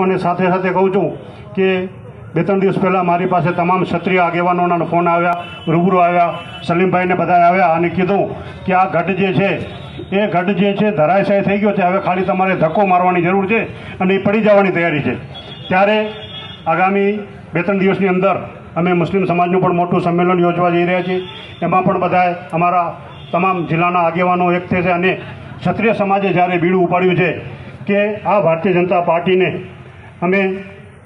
અને સાથે સાથે કહું છું કે 2-3 દિવસ પહેલાં મારી પાસે તમામ ક્ષત્રિય આગેવાનોના ફોન આવ્યા, રૂબરૂ આવ્યા, સલીમભાઈને બધા આવ્યા અને કીધું કે આ ગઢ જે છે એ ગઢ જે છે ધરાશાયી થઈ ગયો છે, હવે ખાલી તમારે ધક્કો મારવાની જરૂર છે અને એ પડી જવાની તૈયારી છે. ત્યારે આગામી 2-3 દિવસની અંદર અમે મુસ્લિમ સમાજનું પણ મોટું સંમેલન યોજવા જઈ રહ્યા છીએ. એમાં પણ બધાએ અમારા તમામ જિલ્લાના આગેવાનો એક થશે અને ક્ષત્રિય સમાજે જ્યારે બીડું ઉપાડ્યું છે કે આ ભારતીય જનતા પાર્ટીને અમે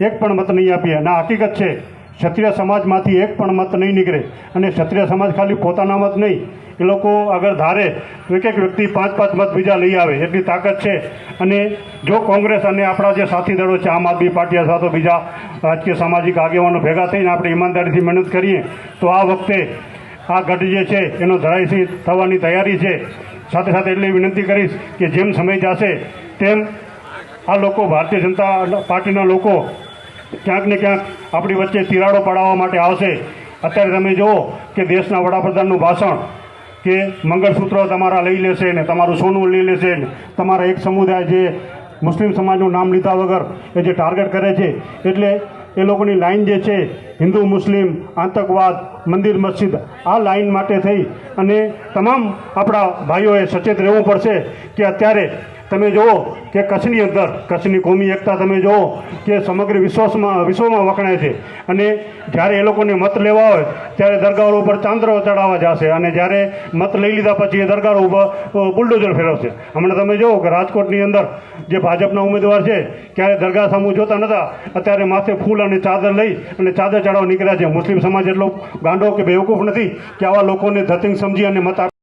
એક પણ મત નહીં આપીએ. અને હકીકત છે ક્ષત્રિય સમાજમાંથી એક પણ મત નહીં નીકળે. અને ક્ષત્રિય સમાજ ખાલી પોતાના મત નહીં, એ લોકો અગર ધારે તો એક વ્યક્તિ 5-5 મત બીજા લઈ આવે એટલી તાકાત છે. અને જો કોંગ્રેસ અને આપણા જે સાથી દળો છે આમ આદમી પાર્ટી અથવા તો બીજા રાજકીય સામાજિક આગેવાનો ભેગા થઈને આપણે ઈમાનદારીથી મહેનત કરીએ તો આ વખતે આ ગઢ જે છે એનો ધરાશાયી થવાની તૈયારી છે. સાથે સાથે એટલી વિનંતી કરીશ કે જેમ સમય જશે તેમ આ લોકો ભારતીય જનતા પાર્ટીના લોકો ક્યાંક ને ક્યાંક આપણી વચ્ચે તિરાડો પડાવવા માટે આવશે. અત્યારે તમે જુઓ કે દેશના વડાપ્રધાનનું ભાષણ કે મંગળસૂત્રો તમારા લઈ લેશે ને તમારું સોનું લઈ લેશે ને તમારા એક સમુદાય જે મુસ્લિમ સમાજનું નામ લીધા વગર એ જે ટાર્ગેટ કરે છે, એટલે એ લોકોની લાઈન જે છે હિન્દુ મુસ્લિમ આતંકવાદ મંદિર મસ્જિદ આ લાઈન માટે થઈ અને તમામ આપણા ભાઈઓએ સચેત રહેવું પડશે. કે અત્યારે તમે જુઓ કે કચ્છની અંદર કચ્છની કોમી એકતા તમે જુઓ કે સમગ્ર વિશ્વમાં વખણાય છે. અને જ્યારે એ લોકોને મત લેવા હોય ત્યારે દરગાહો ઉપર ચાંદરો ચડાવવા જશે અને જ્યારે મત લઈ લીધા પછી એ દરગાહો ઉપર બુલડોઝર ફેરવશે. હમણાં તમે જુઓ કે રાજકોટની અંદર જે ભાજપના ઉમેદવાર છે ક્યારે દરગાહ સામું જોતા નહોતા, અત્યારે માથે ફૂલ અને ચાદર લઈ અને ચાદર ચડાવવા નીકળ્યા છે. મુસ્લિમ સમાજ એટલો ગાંડો કે બેવકૂફ નથી કે આવા લોકોને ધતિંગ સમજી અને મત